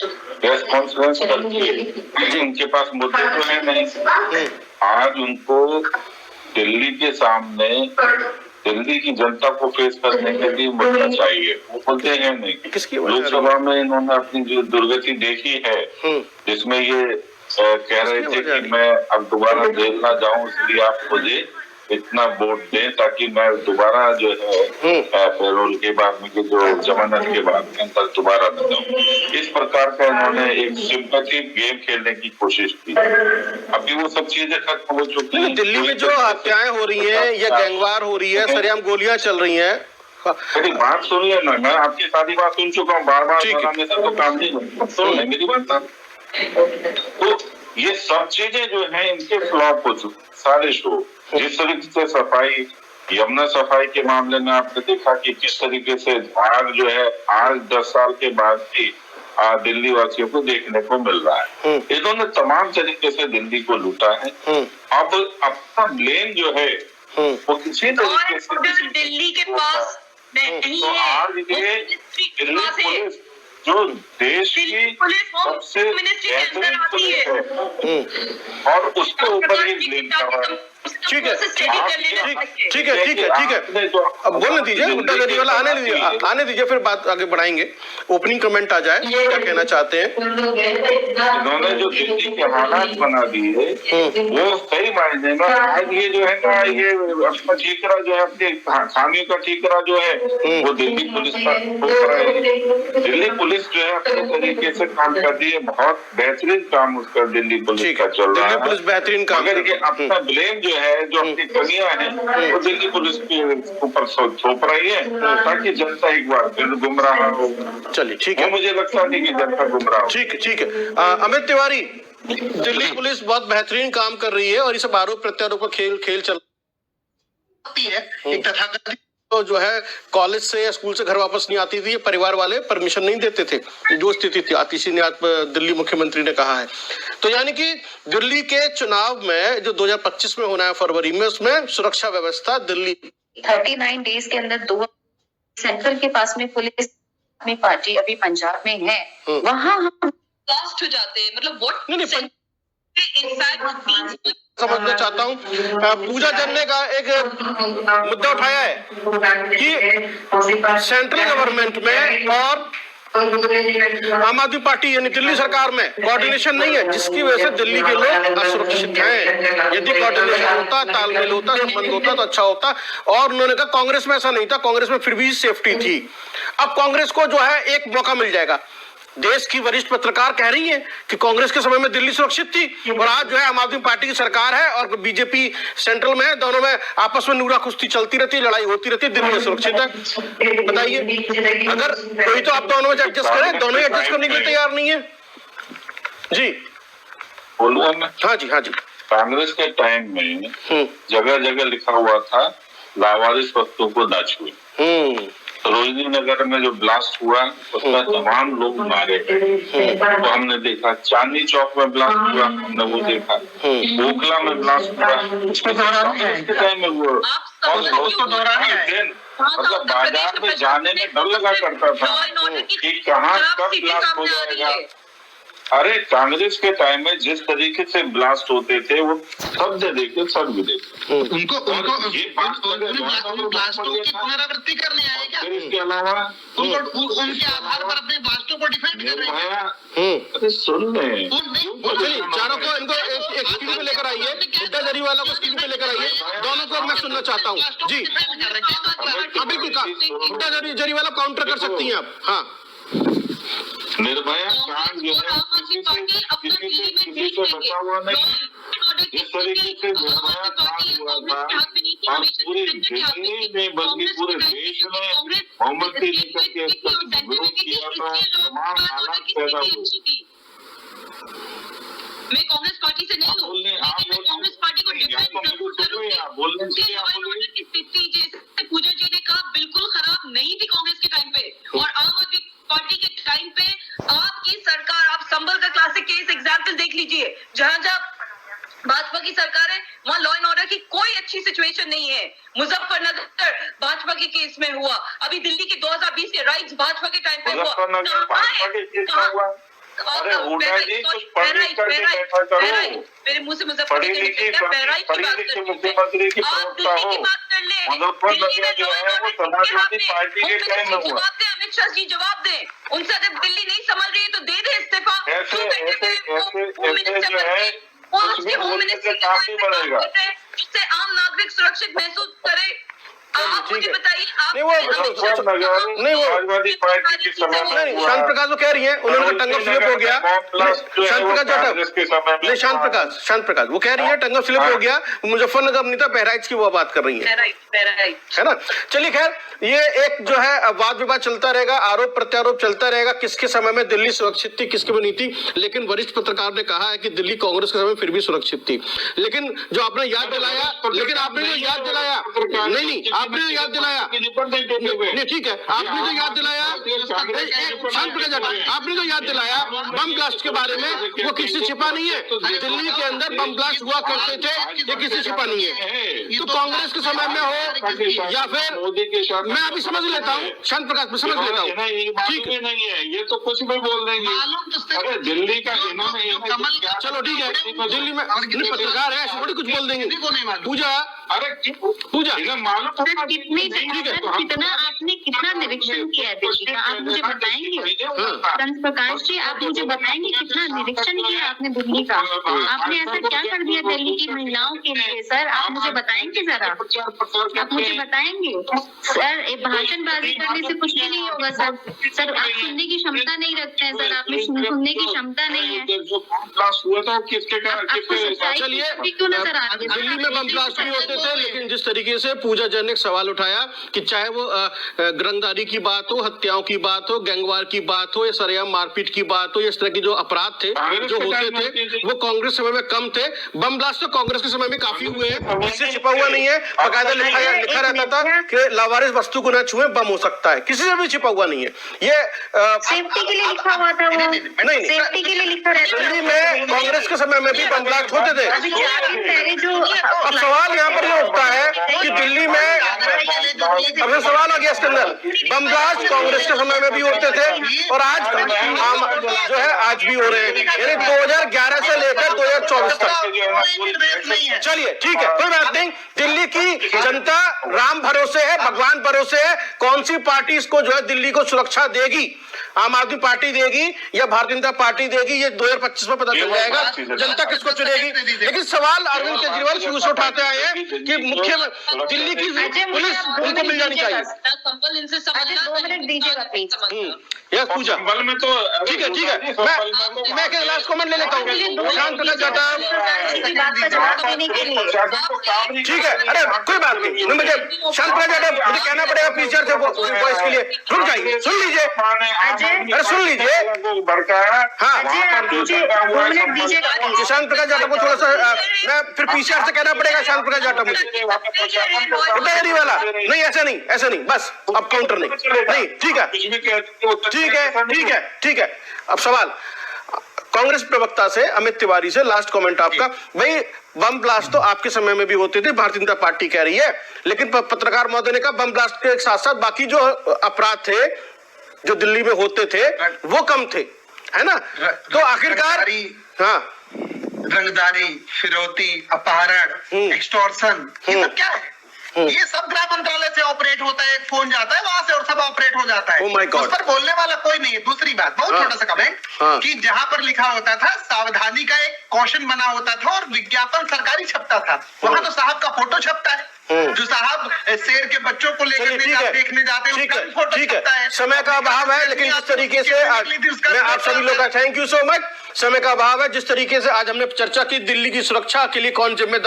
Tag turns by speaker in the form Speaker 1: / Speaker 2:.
Speaker 1: Press conference करके उनके पास मुद्दे तो है नहीं, आज उनको दिल्ली के सामने दिल्ली की जनता को फेस करने के लिए मुद्दा चाहिए, वो बोलते हैं नहीं। लोकसभा में इन्होंने अपनी जो दुर्गति देखी है, जिसमें ये कह रहे थे कि मैं अब दोबारा जेल ना जाऊं, इसलिए आप मुझे इतना वोट दें ताकि मैं दोबारा जो है पैरोल के बाद में जो जमानत के बाद में अंदर दोबारा न जाऊं। इस प्रकार का इन्होंने एक सिंपैथी गेम खेलने की कोशिश की। अभी वो सब चीजें खत्म हो चुकी हैं।
Speaker 2: दिल्ली में जो हत्याएं हो रही हैं या गैंगवार हो रही है, सरेआम गोलियां चल रही हैं।
Speaker 1: मेरी बात सुनिए ना, मैं आपकी सारी बात सुन चुका हूँ, बार बार दोहराने से तो काम नहीं सुन ले मेरी बात। तो ये सब चीजें जो है इनके फ्लॉप हो चुके सारे शो। जिस तरीके से सफाई, यमुना सफाई के मामले में आपने देखा कि किस तरीके से आग जो है आज 10 साल के बाद भी दिल्ली वासियों को देखने को मिल रहा है। इन्होंने तमाम तरीके से दिल्ली को लूटा है। अब अपना ब्लेम जो है वो किसी तरीके से
Speaker 3: दिल्ली के पास नहीं
Speaker 1: तो
Speaker 3: है।
Speaker 1: आज ये दिल्ली पुलिस जो देश की सबसे बेहतरीन पुलिस है और उसके ऊपर ये ब्लेम कर रहा है।
Speaker 2: ठीक है, ठीक है। अब बोलने दीजिए, गुड्डा जरीवाला आने दीजिए, फिर बात आगे बढ़ाएंगे। ओपनिंग कमेंट आ जाए, क्या कहना चाहते हैं?
Speaker 1: इन्होंने जो दिल्ली के हालात बना दिए वो सही मायने में आज ये जो है ना, ये अपना ठीकरा जो है, अपने खामियों का ठीकरा जो है वो दिल्ली पुलिस पर ठोक रहा है। दिल्ली पुलिस जो है अपने तरीके से काम कर रही है, बहुत बेहतरीन काम उसका दिल्ली पुलिस का चल रहा है।
Speaker 2: दिल्ली पुलिस बेहतरीन काम,
Speaker 1: मगर ये अपना ब्लेम जो है, जो अपनी कमियां हैं वो दिल्ली पुलिस के ऊपर थोप रही है ताकि जनता एक बार फिर गुमराह हो।
Speaker 2: चलिए ठीक है,
Speaker 1: मुझे लगता नहीं कि जनता गुमराह हो।
Speaker 2: ठीक है। अमित तिवारी, दिल्ली पुलिस बहुत बेहतरीन काम कर रही है और इस आरोप प्रत्यारोप का खेल चल है। एक तथाकथित तो जो है कॉलेज से या स्कूल से घर वापस नहीं आती थी, परिवार वाले परमिशन नहीं देते थे, जो स्थिति थी आतिशी ने आज दिल्ली मुख्यमंत्री ने कहा है। तो यानी कि दिल्ली के चुनाव में जो 2025 में होना है फरवरी में, उसमें सुरक्षा व्यवस्था दिल्ली
Speaker 3: 39 डेज के अंदर 2 सेंट्रल के पास में पुलिस में पार्टी अभी पंजाब में है, वहाँ हम लॉस्ट हो जाते हैं। मतलब
Speaker 2: समझना चाहता हूँ, पूजा जन ने का एक मुद्दा उठाया है कि सेंट्रल गवर्नमेंट में और आम आदमी पार्टी यानी दिल्ली सरकार में कोऑर्डिनेशन नहीं है, जिसकी वजह से दिल्ली के लोग असुरक्षित हैं। यदि कोऑर्डिनेशन होता, तालमेल होता, संबंध होता तो अच्छा होता। और उन्होंने कहा कांग्रेस में ऐसा नहीं था, कांग्रेस में फिर भी सेफ्टी थी। अब कांग्रेस को जो है एक मौका मिल जाएगा। देश की वरिष्ठ पत्रकार कह रही है कि कांग्रेस के समय में दिल्ली सुरक्षित थी और आज जो है आम आदमी पार्टी की सरकार है और बीजेपी सेंट्रल में है, दोनों में आपस में नूरा कुश्ती चलती रहती है, लड़ाई होती रहती है, दिल्ली सुरक्षित है। बताइए, अगर कोई तो आप दोनों में एडजस्ट करें, दोनों ही एडजस्ट करने के लिए तैयार नहीं है जी।
Speaker 1: हाँ जी। कांग्रेस के टाइम में जगह जगह लिखा हुआ था लावारिस वस्तुओं को ना छुए। सरोजनी नगर में जो ब्लास्ट हुआ उसमें तमाम लोग मारे गए, तो हमने देखा। चांदनी चौक में ब्लास्ट हुआ, हमने वो देखा। ओखला में ब्लास्ट हुआ, उसके टाइम में वो मतलब बाजार में जाने में डर लगा करता था कि कहाँ कब ब्लास्ट हो जाएगा। अरे कांग्रेस के टाइम में जिस तरीके से ब्लास्ट होते थे वो सब देखे, सब भी देखे।
Speaker 4: उनको ये ब्लास्टों की पुनरावृत्ति करने आए क्या?
Speaker 1: इसके अलावा
Speaker 4: उनके आधार पर अपने ब्लास्टों को डिफेंड कर रहे हैं।
Speaker 1: अरे सुन ले,
Speaker 2: चारों को इनको एक स्क्रीन पे लेकर आइए, गुड्डा जरीवाला को स्क्रीन पे लेकर आइए, दोनों को मैं सुनना चाहता हूँ जी। बिल्कुल, गुड्डा जरीवाला काउंटर कर सकती हैं आप। हाँ,
Speaker 1: निर्भया कांड जो है किसी से बचा हुआ नहीं। इस तरीके से निर्भया कांड हुआ था और पूरी दिल्ली में बल्कि पूरे देश में मोमबत्ती लेकर के विरोध किया था, तमाम हालात पैदा हुए।
Speaker 3: मैं कांग्रेस पार्टी से नहीं हूँ, लेकिन कांग्रेस पार्टी को डिफेंड जरूर करूंगी। पूजा जी ने कहा बिल्कुल खराब नहीं थी कांग्रेस के टाइम पे, और आम आदमी पार्टी के टाइम पे आपकी सरकार, आप संभल का क्लासिक केस एग्जाम्पल देख लीजिए, जहाँ भाजपा की सरकार है वहाँ लॉ एंड ऑर्डर की कोई अच्छी सिचुएशन नहीं है। मुजफ्फरनगर भाजपा के केस में हुआ, अभी दिल्ली के 2020 के राइट्स भाजपा के टाइम पे हुआ।
Speaker 1: अरे हुड्डा जी कुछ पढ़ लिख करके बैठा करो,
Speaker 3: मेरे मुंह से
Speaker 1: पढ़ी लिखी मुख्यमंत्री की प्रवक्ता हो। मुजफ्फरनगर जो है वो समाजवादी पार्टी के टाइम में हुआ।
Speaker 3: अमित शाह जी जवाब दें, उनसे अगर दिल्ली नहीं संभल रही है तो दे दे इस्तीफा।
Speaker 1: ऐसे जो है कुछ भी बोलने से काम नहीं बढ़ेगा।
Speaker 3: जिससे आम नागरिक सुरक्षित महसूस करे। आप मुझे बताइए, आप
Speaker 2: नहीं, वो
Speaker 1: समाजवादी पार्टी के समय में
Speaker 2: नहीं, शांत प्रकाश वो कह रही हैं, उन्होंने टंग ऑफ स्लिप हो गया। नहीं, शांत प्रकाश वो कह रही है टंग ऑफ स्लिप हो गया, मुजफ्फरनगर नहीं था, बहराइच की वो बात कर रही है, है ना। चलिए खैर, ये एक जो है वाद विवाद चलता रहेगा, आरोप प्रत्यारोप चलता रहेगा, किसके समय में दिल्ली सुरक्षित थी, किसके में नहीं थी। लेकिन वरिष्ठ पत्रकार ने कहा है कि दिल्ली कांग्रेस के समय फिर भी सुरक्षित थी। लेकिन जो आपने याद दिलाया, नहीं, आपने जो याद दिलाया, नहीं ठीक है, आपने जो याद दिलाया, आपने जो याद दिलाया बम ब्लास्ट के बारे में, वो किसी से छिपा नहीं है। दिल्ली के अंदर बम ब्लास्ट हुआ करते थे, ये किसी से छिपा नहीं है। तो कांग्रेस के समय में हो या फिर
Speaker 1: मोदी के साथ,
Speaker 2: मैं अभी समझ लेता हूँ, शांत प्रकाश में समझ लेता हूँ,
Speaker 1: ठीक है, नहीं है ये तो कुछ भी बोल देंगे। अरे दिल्ली का
Speaker 2: चलो ठीक है, दिल्ली में पत्रकार है, ऐसे थोड़ी कुछ बोल देंगे। पूजा,
Speaker 1: अरे
Speaker 2: पूजा
Speaker 1: मालूम
Speaker 5: कितना आपने कितना निरीक्षण किया है दिल्ली का, आप मुझे बताएंगे? चंद्र प्रकाश जी, आप मुझे बताएंगे कितना निरीक्षण किया आपने दिल्ली का? आपने ऐसा क्या कर दिया दिल्ली की महिलाओं के लिए? सर आप मुझे बताएंगे जरा, आप मुझे बताएंगे? सर भाषणबाजी करने से कुछ भी नहीं होगा सर। सर आप सुनने की क्षमता नहीं रखते हैं सर, आप में सुनने की क्षमता नहीं है।
Speaker 1: हुआ था किसके
Speaker 5: आपको सच्चाई क्यों नजर आ रही है?
Speaker 2: दिल्ली में बम ब्लास्ट भी होते थे, लेकिन जिस तरीके से पूजा जैन ने एक सवाल उठाया कि चाहे वो रंगदारी की बात हो, हत्याओं की बात हो, गैंगवार की बात हो, या सरेआम मारपीट की बात हो, इस तरह की जो अपराध थे जो होते थे वो कांग्रेस समय में कम थे। बम ब्लास्ट तो कांग्रेस के समय में काफी हुए हैं, इससे छिपा हुआ नहीं है। बाकायदा लिखा रहता था कि लावारिस वस्तु को न छुए, बम हो सकता है, किसी से भी छिपा हुआ नहीं है। ये
Speaker 5: सेफ्टी के लिए लिखा हुआ था वो,
Speaker 2: नहीं,
Speaker 5: सेफ्टी के लिए लिखा रहता
Speaker 2: दिल्ली में कांग्रेस के समय में भी बम ब्लास्ट होते थे।
Speaker 5: अभी 4 दिन पहले जो
Speaker 2: अब सवाल यहाँ पर ये उठता है कि दिल्ली में, अब सवाल आ गया इसके अंदर, बम ब्लास्ट कांग्रेस के समय में भी होते थे और आज जो है आज भी हो रहे हैं, यानी 2011 से लेकर 2024 तक। चलिए ठीक है, कोई बात नहीं। दिल्ली की जनता राम भरोसे है, भगवान भरोसे है। कौन सी पार्टी इसको जो है दिल्ली को सुरक्षा देगी, आम आदमी पार्टी देगी या भारतीय जनता पार्टी देगी, ये 2025 में पता चल जाएगा जनता किसको चुनेगी। लेकिन सवाल अरविंद केजरीवाल शुरू से उठाते आए हैं कि मुख्य दिल्ली की पुलिस उनको मिल जानी चाहिए।
Speaker 5: 2 मिनट दीजिएगा प्लीज।
Speaker 2: यस पूजा
Speaker 1: बल में तो
Speaker 2: ठीक है, मैं एक लास्ट कमेंट ले लेता हूँ। शांत प्रकाश जाटा, ठीक है, अरे कोई बात नहीं, मुझे शांत प्रकाश जाटा मुझे कहना पड़ेगा पीछे से वॉइस के लिए। रुक जाइए, सुन लीजिए, अरे सुन लीजिए, हाँ शांत प्रकाश जाटा को थोड़ा सा मैं फिर पीछे से कहना पड़ेगा शांत प्रकाश जाटा मुझे वाला नहीं, ऐसा नहीं, बस अब काउंटर नहीं, ठीक है। अब सवाल कांग्रेस प्रवक्ता से अमित तिवारी से, लास्ट कमेंट आपका। भाई बम ब्लास्ट तो आपके समय में भी होते थे, भारतीय जनता पार्टी कह रही है, लेकिन पत्रकार महोदय ने कहा बम ब्लास्ट के साथ साथ बाकी जो अपराध थे जो दिल्ली में होते थे वो कम थे, है ना। तो आखिरकार हाँ,
Speaker 4: रंगदारी, फिरौती, अपहरण, एक्सटॉर्शन, ये सब क्या है? ये सब गृह मंत्रालय से ऑपरेट होता है, एक फोन जाता है वहां से और सब ऑपरेट हो जाता है।
Speaker 2: Oh my God.
Speaker 4: उस पर बोलने वाला कोई नहीं है। दूसरी बात, बहुत छोटा सा कमेंट, कि जहां पर लिखा होता था सावधानी का एक कॉशन बना होता था और विज्ञापन सरकारी छपता था, वहां तो साहब का फोटो छपता है। जो साहब शेर के बच्चों को लेकर देखने जाते हैं उसका भी फोटो छपता है।
Speaker 2: समय का अभाव है, लेकिन जिस तरीके से मैं आप सभी लोग का थैंक यू सो मच। समय का अभाव है, जिस तरीके से आज हमने चर्चा की दिल्ली की सुरक्षा के लिए कौन जिम्मेदार